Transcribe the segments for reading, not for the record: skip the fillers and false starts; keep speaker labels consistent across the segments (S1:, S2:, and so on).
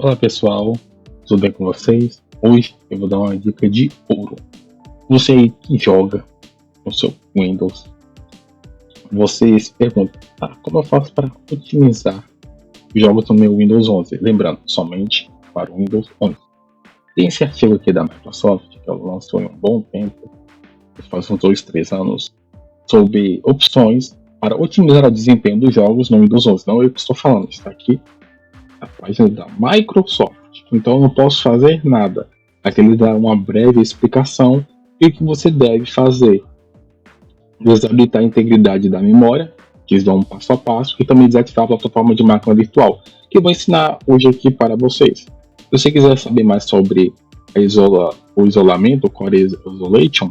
S1: Olá pessoal, tudo bem com vocês? Hoje eu vou dar uma dica de ouro. Você aí que joga no seu Windows, você se pergunta, como eu faço para otimizar jogos no meu Windows 11? Lembrando, somente para o Windows 11. Tem esse artigo aqui da Microsoft, que ela lançou em um bom tempo, faz uns 2, 3 anos, sobre opções para otimizar o desempenho dos jogos no Windows 11. Não eu que estou falando, está aqui a página da Microsoft. Então eu não posso fazer nada. Aqui ele dá uma breve explicação do que você deve fazer. Desabilitar a integridade da memória, que eles dão um passo a passo, e também desativar a plataforma de máquina virtual, que eu vou ensinar hoje aqui para vocês. Se você quiser saber mais sobre o isolamento, o Core Isolation,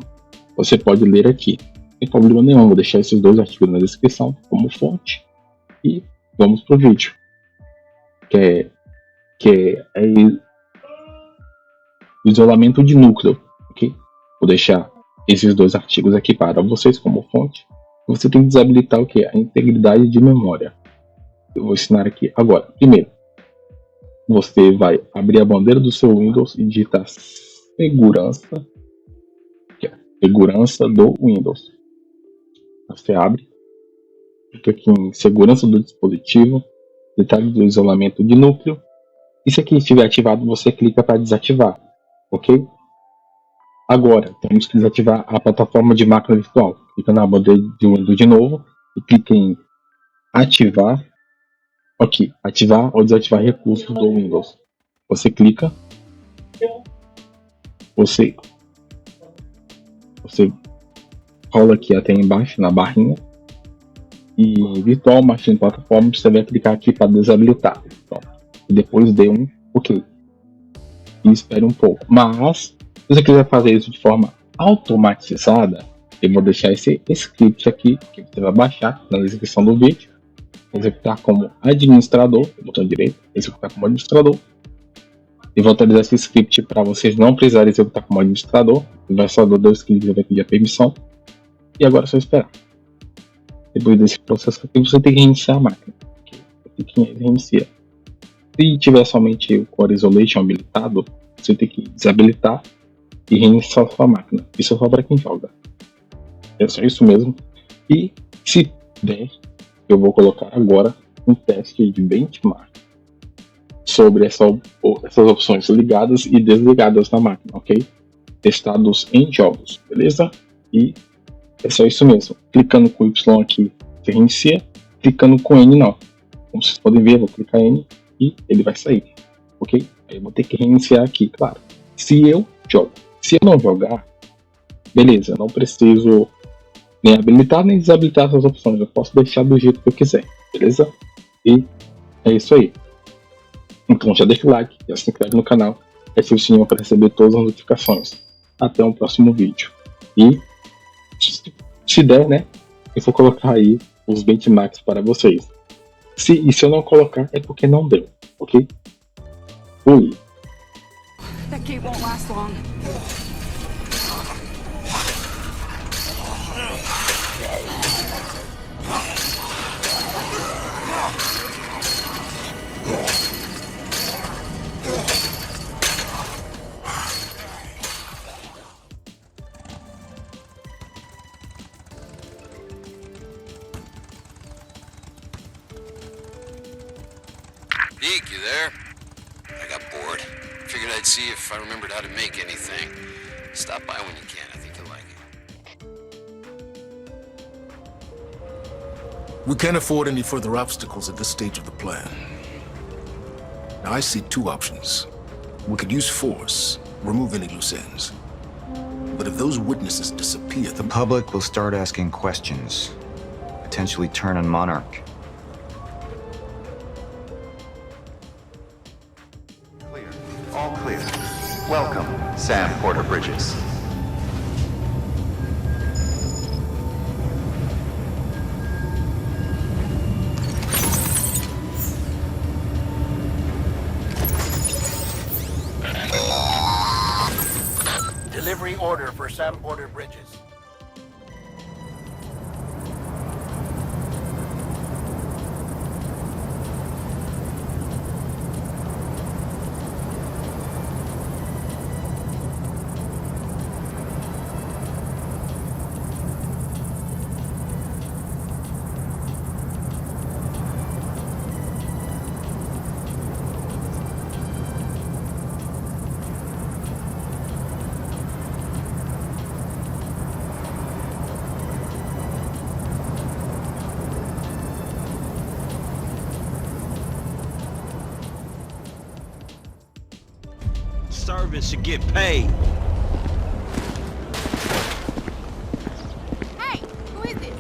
S1: você pode ler aqui. Não tem problema nenhum, vou deixar esses dois artigos na descrição como fonte. E vamos para o vídeo. Que é o isolamento de núcleo, ok? Vou deixar esses dois artigos aqui para vocês como fonte. Você tem que desabilitar o que? A integridade de memória. Eu vou ensinar aqui agora. Primeiro, você vai abrir a bandeira do seu Windows e digitar segurança, que é segurança do Windows. Você abre, clica aqui em segurança do dispositivo, detalhe do isolamento de núcleo. E se aqui estiver ativado, você clica para desativar, ok? Agora, temos que desativar a plataforma de máquina virtual. Clica na bandeira de Windows de novo e clica em ativar. Ok, ativar ou desativar recursos do Windows. Você clica, você rola aqui até embaixo na barrinha e virtual machine plataforma você vai clicar aqui para desabilitar. Pronto. E depois dê um ok e espere um pouco. Mas se você quiser fazer isso de forma automatizada, eu vou deixar esse script aqui que você vai baixar na descrição do vídeo. Executar como administrador, botão direito, executar como administrador. E vou atualizar esse script para vocês não precisarem executar como administrador. Vai só dar 2 cliques e vai pedir a permissão. E agora é só esperar. Depois desse processo aqui, você tem que reiniciar a máquina. Você tem que reiniciar. Se tiver somente o Core Isolation habilitado, você tem que desabilitar e reiniciar a sua máquina. Isso é só para quem joga. É só isso mesmo. E se der, eu vou colocar agora um teste de benchmark sobre essas opções ligadas e desligadas na máquina, ok? Testados em jogos, beleza? E é só isso mesmo. Clicando com Y aqui, você reinicia. Clicando com N, não. Como vocês podem ver, eu vou clicar N e ele vai sair, ok? Aí eu vou ter que reiniciar aqui, claro. Se eu jogo. Se eu não jogar, beleza, não preciso nem habilitar nem desabilitar essas opções. Eu posso deixar do jeito que eu quiser, beleza? E é isso aí. Então já deixa o like, já se inscreve no canal, ativa o sininho para receber todas as notificações. Até um próximo vídeo. E se der, né, eu vou colocar aí os benchmarks para vocês. E se eu não colocar, é porque não deu, ok? Fui!
S2: That gate won't last long.
S3: Deke, you there? I got bored. Figured I'd see if I remembered how to make anything. Stop by when you can. I think you'll like it.
S4: We can't afford any further obstacles at this stage of the plan. Now, I see two options. We could use force, remove any loose ends. But if those witnesses disappear,
S5: The public will start asking questions, potentially turn on Monarch.
S6: Clear. All clear. Welcome, Sam Porter Bridges.
S7: Delivery order for Sam Porter Bridges.
S8: servants should get paid.
S2: Hey, who is this?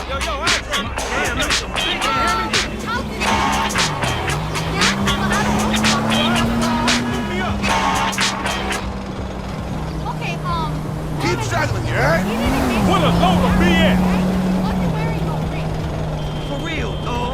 S8: Yo, Isaac! Damn, that's some big heavy.
S2: Okay,
S4: Keep struggling, you heard?
S8: What a load of BS!
S2: what's he wearing on Rick?
S8: For real, dog.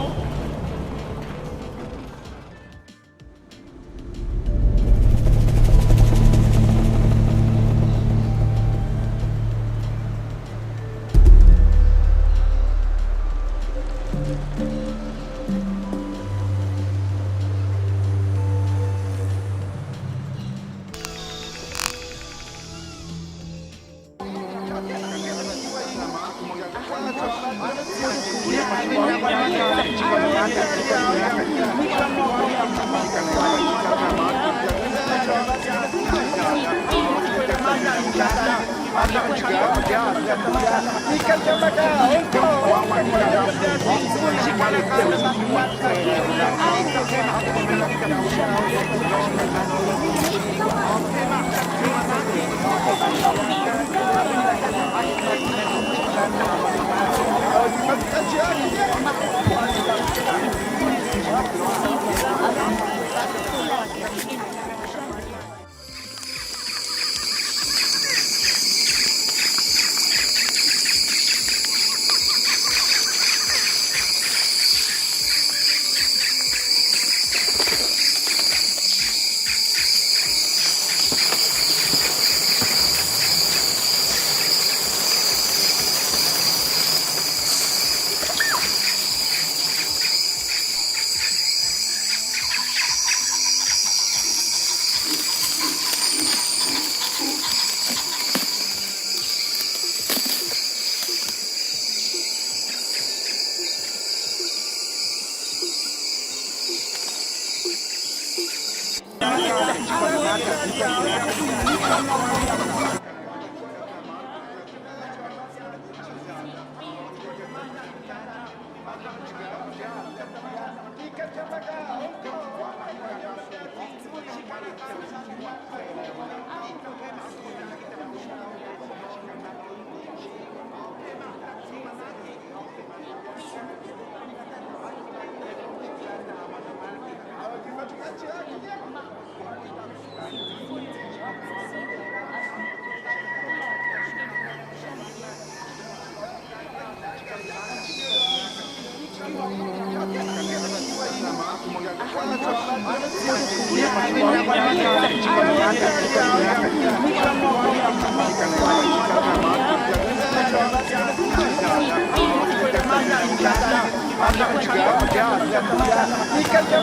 S7: Dica de